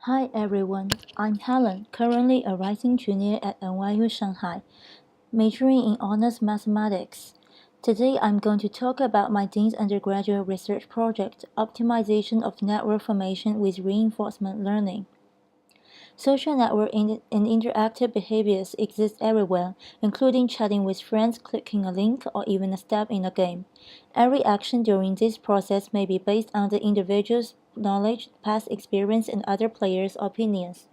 Hi everyone, I'm Helen, currently a rising junior at NYU Shanghai, majoring in honors mathematics. Today I'm going to talk about my dean's undergraduate research project, Optimization of Network Formation with Reinforcement Learning. Social network and interactive behaviors exist everywhere, including chatting with friends, clicking a link, or even a step in a game. Every action during this process may be based on the individual's knowledge, past experience, and other players' opinions.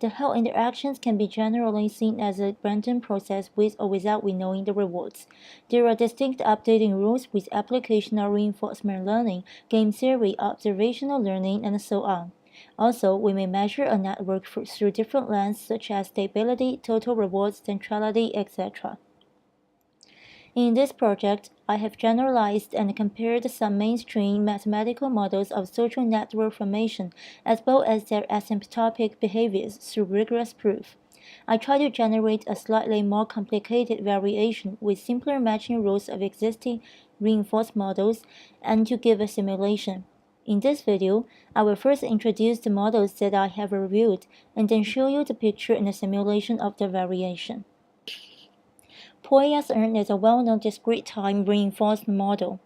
The whole interactions can be generally seen as a random process with or without we knowing the rewards. There are distinct updating rules with applicational reinforcement learning, game theory, observational learning, and so on. Also, we may measure a network through different lenses such as stability, total rewards, centrality, etc. In this project, I have generalized and compared some mainstream mathematical models of social network formation as well as their asymptotic behaviors through rigorous proof. I try to generate a slightly more complicated variation with simpler matching rules of existing reinforced models and to give a simulation. In this video, I will first introduce the models that I have reviewed and then show you the picture and the simulation of the variation. Poya's urn is a well-known discrete time reinforced model.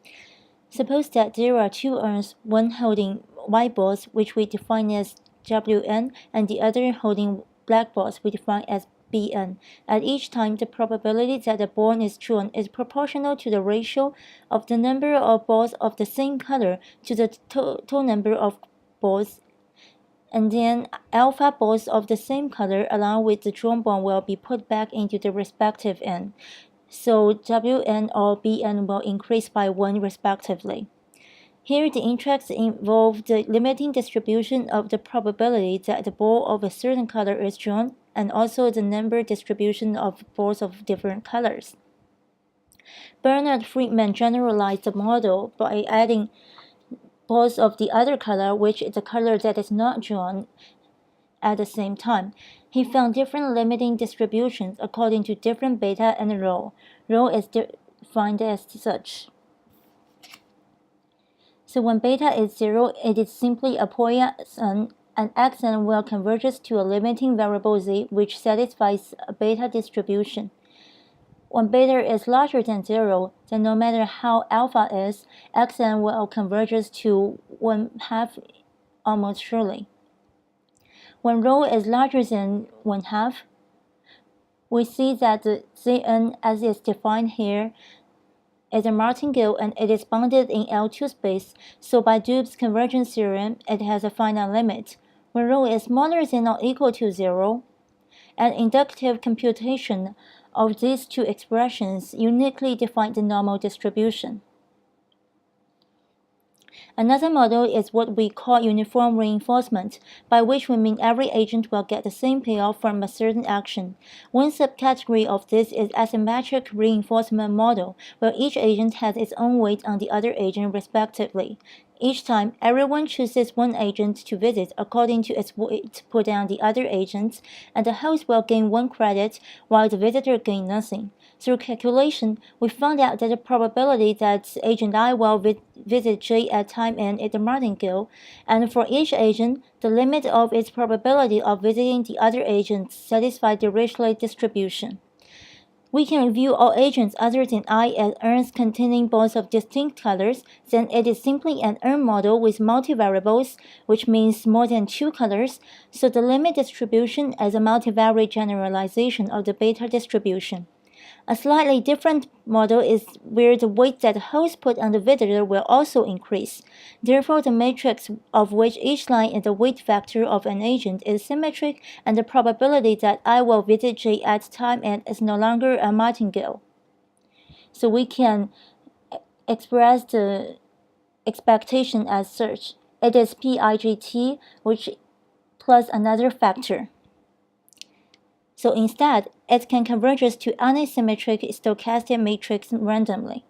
Suppose that there are two urns, one holding white balls, which we define as Wn, and the other holding black balls, we define as Bn. At each time, the probability that the ball is drawn is proportional to the ratio of the number of balls of the same color to the total number of balls, and then alpha balls of the same color along with the drawn ball will be put back into the respective n. So Wn or Bn will increase by 1 respectively. Here the intracts involve the limiting distribution of the probability that the ball of a certain color is drawn and also the number distribution of balls of different colors. Bernard Friedman generalized the model by adding balls of the other color, which is the color that is not drawn at the same time. He found different limiting distributions according to different beta and rho. Rho is defined as such. So when beta is 0, it is simply a Poisson, and xn will converges to a limiting variable z which satisfies a beta distribution. When beta is larger than 0, then no matter how alpha is, xn will converges to 1/2 almost surely. When rho is larger than 1/2, we see that the Zn, as is defined here, is a martingale and it is bounded in L2 space, so by Doobe's convergence theorem, it has a finite limit. When rho is smaller than or equal to 0, an inductive computation of these two expressions uniquely define the normal distribution. Another model is what we call uniform reinforcement, by which we mean every agent will get the same payoff from a certain action. One subcategory of this is asymmetric reinforcement model, where each agent has its own weight on the other agent respectively. Each time, everyone chooses one agent to visit according to its weight put on the other agents, and the host will gain 1 credit while the visitor gains nothing. Through calculation, we found out that the probability that agent I will visit J at time n is the martingale, and for each agent, the limit of its probability of visiting the other agents satisfies the Dirichlet distribution. We can view all agents other than I as urns containing balls of distinct colors, then it is simply an urn model with multivariables, which means more than 2 colors, so the limit distribution is a multivariate generalization of the beta distribution. A slightly different model is where the weight that the host put on the visitor will also increase. Therefore, the matrix of which each line is the weight factor of an agent is symmetric, and the probability that I will visit J at time n is no longer a martingale. So we can express the expectation as such. It is PIGT, which plus another factor. So instead, it can converge to asymmetric stochastic matrix randomly.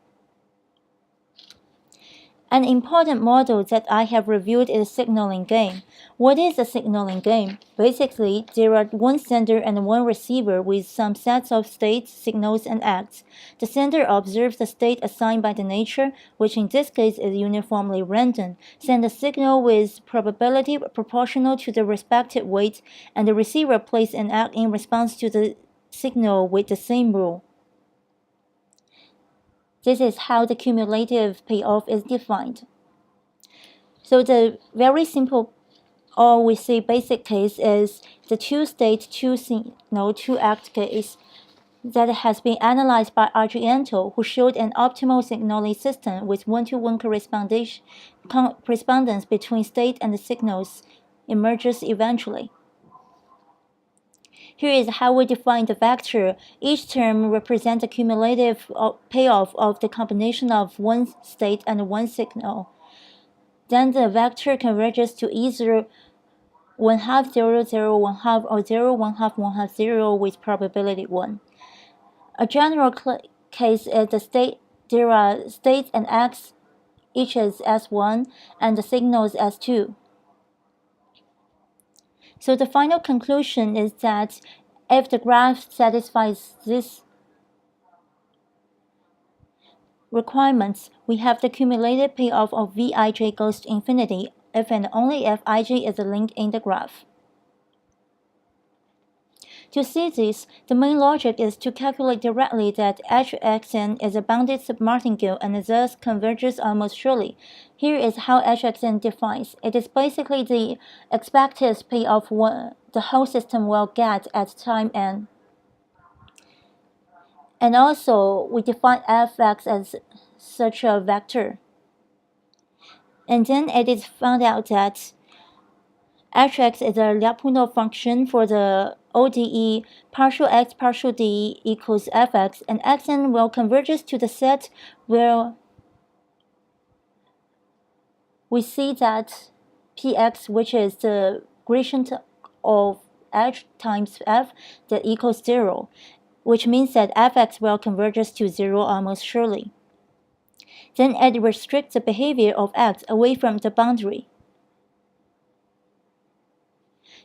An important model that I have reviewed is signaling game. What is a signaling game? Basically, there are one sender and one receiver with some sets of states, signals, and acts. The sender observes the state assigned by the nature, which in this case is uniformly random, sends a signal with probability proportional to the respective weight, and the receiver plays an act in response to the signal with the same rule. This is how the cumulative payoff is defined. So the very simple, or we say basic case is the two-state, two-signal, two-act case that has been analyzed by Argento, who showed an optimal signaling system with one-to-one correspondence between state and the signals emerges eventually. Here is how we define the vector. Each term represents the cumulative payoff of the combination of one state and one signal. Then the vector converges to either 1/2 0 0 1/2 or 0 1/2 1/2 0 with probability 1. A general case is the there are states and x, each is S1, and the signals S2. So the final conclusion is that if the graph satisfies these requirements, we have the cumulative payoff of Vij goes to infinity if and only if ij is a link in the graph. To see this, the main logic is to calculate directly that Hxn is a bounded submartingale and thus converges almost surely. Here is how Hxn defines. It is basically the expected payoff the whole system will get at time n. And also, we define fx as such a vector. And then it is found out that Hx is a Lyapunov function for the ODE partial x partial d equals fx, and xn will converges to the set where we see that px, which is the gradient of h times f, that equals 0, which means that fx will converges to 0 almost surely. Then it restricts the behavior of x away from the boundary.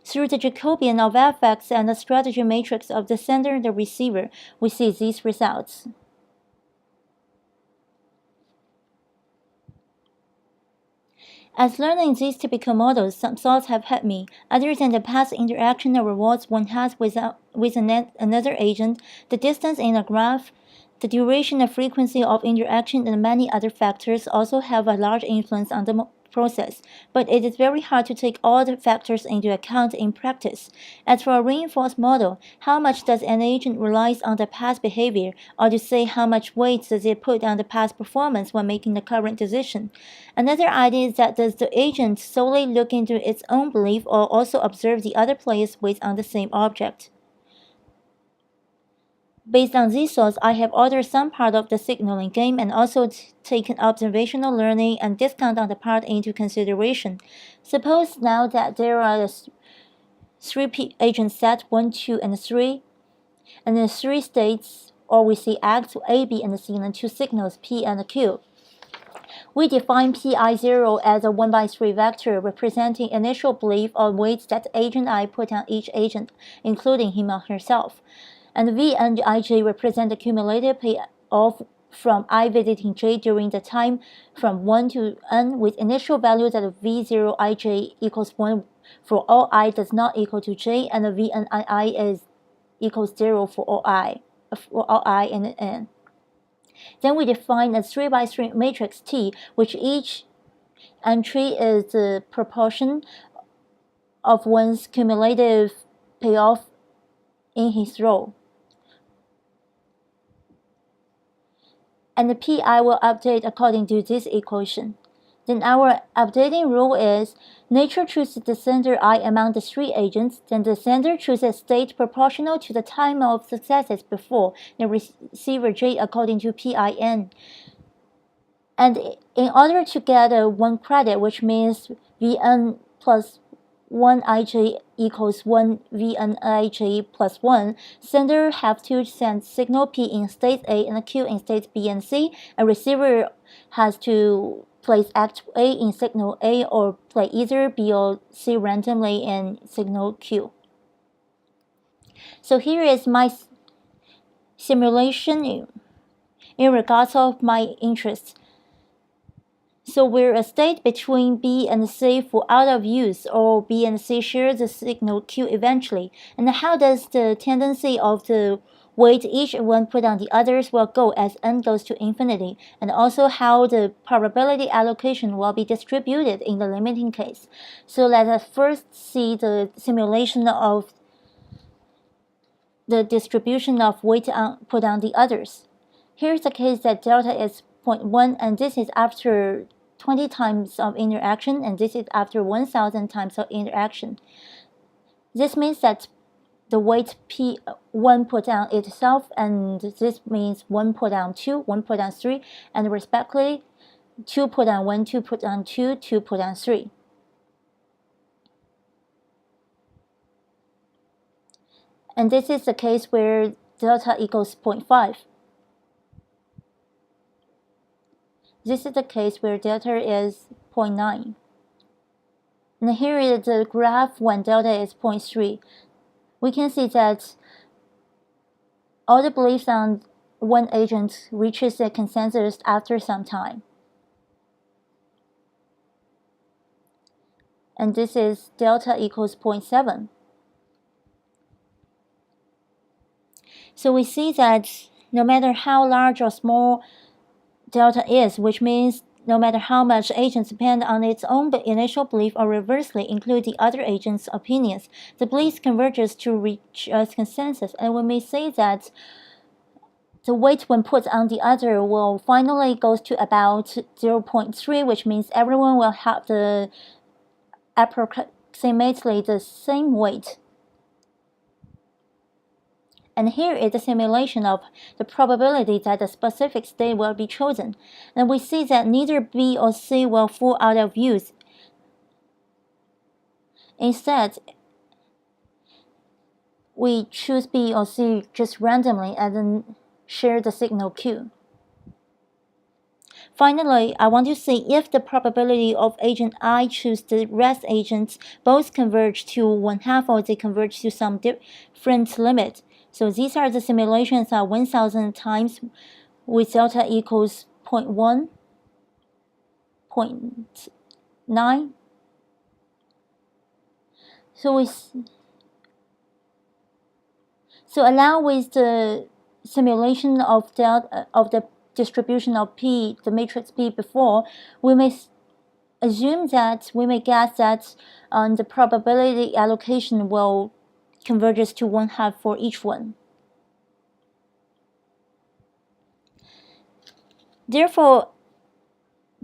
Through the Jacobian of fx and the strategy matrix of the sender and the receiver, we see these results. As learning these typical models, some thoughts have hit me. Other than the past interaction or rewards one has with another agent, the distance in a graph, the duration and frequency of interaction, and many other factors also have a large influence on the process, but it is very hard to take all the factors into account in practice. As for a reinforced model, how much does an agent rely on the past behavior, or to say how much weight does it put on the past performance when making the current decision? Another idea is that does the agent solely look into its own belief or also observe the other player's weight on the same object? Based on these thoughts, I have ordered some part of the signaling game and also taken observational learning and discount on the part into consideration. Suppose now that there are three agent set 1, 2, and 3, and then 3 states, or we see acts A, B, and C, and 2 signals P and Q. We define Pi0 as a 1/3 vector representing initial belief or weights that agent I put on each agent, including him or herself. And V and Ij represent the cumulative payoff from I visiting J during the time from 1 to n with initial value that V0 Ij equals 1 for all I does not equal to J, and V and I is equals 0 for all I and n. Then we define a 3x3 matrix T, which each entry is the proportion of one's cumulative payoff in his role. And the Pi will update according to this equation. Then our updating rule is nature chooses the sender I among the 3 agents, then the sender chooses state proportional to the time of successes before the receiver J according to Pin. And in order to get one credit, which means Vn plus 1 Ij equals 1 Vn Ij plus 1, sender have to send signal P in state A and Q in states B and C, and receiver has to place act A in signal A or play either B or C randomly in signal Q. So here is my simulation in regards of my interests. So where a state between B and C fall out of use, or B and C share the signal Q eventually, and how does the tendency of the weight each one put on the others will go as n goes to infinity, and also how the probability allocation will be distributed in the limiting case. So let us first see the simulation of the distribution of weight put on the others. Here's the case that delta is 0.1, and this is after 20 times of interaction, and this is after 1,000 times of interaction. This means that the weight P1 put on itself, and this means 1 put on 2, 1 put on 3, and respectively 2 put on 1, 2 put on 2, 2 put on 3. And this is the case where delta equals 0.5. This is the case where delta is 0.9. And here is the graph when delta is 0.3. We can see that all the beliefs on one agent reaches a consensus after some time. And this is delta equals 0.7. So we see that no matter how large or small delta is, which means no matter how much agents depend on its own initial belief or reversely include the other agent's opinions, the belief converges to reach a consensus, and we may say that the weight when put on the other will finally go to about 0.3, which means everyone will have the approximately the same weight. And here is the simulation of the probability that a specific state will be chosen. And we see that neither B or C will fall out of use. Instead, we choose B or C just randomly and then share the signal Q. Finally, I want to see if the probability of agent I choose the rest agents both converge to 1/2 or they converge to some different limit. So these are the simulations at 1,000 times with delta equals 0.1, 0.9. So along with the simulation of the distribution of P, the matrix P before, we may assume that we may guess that the probability allocation will converges to 1/2 for each one. Therefore,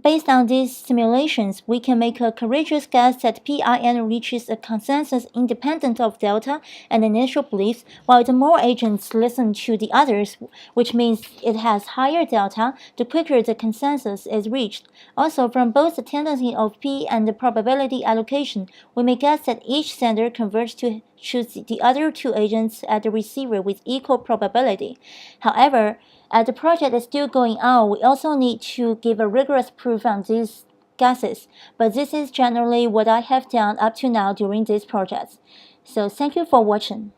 based on these simulations, we can make a courageous guess that PIN reaches a consensus independent of delta and initial beliefs, while the more agents listen to the others, which means it has higher delta, the quicker the consensus is reached. Also, from both the tendency of P and the probability allocation, we may guess that each sender converges to choose the other two agents at the receiver with equal probability. However, as the project is still going on, we also need to give a rigorous proof on these guesses, but this is generally what I have done up to now during this project. So thank you for watching.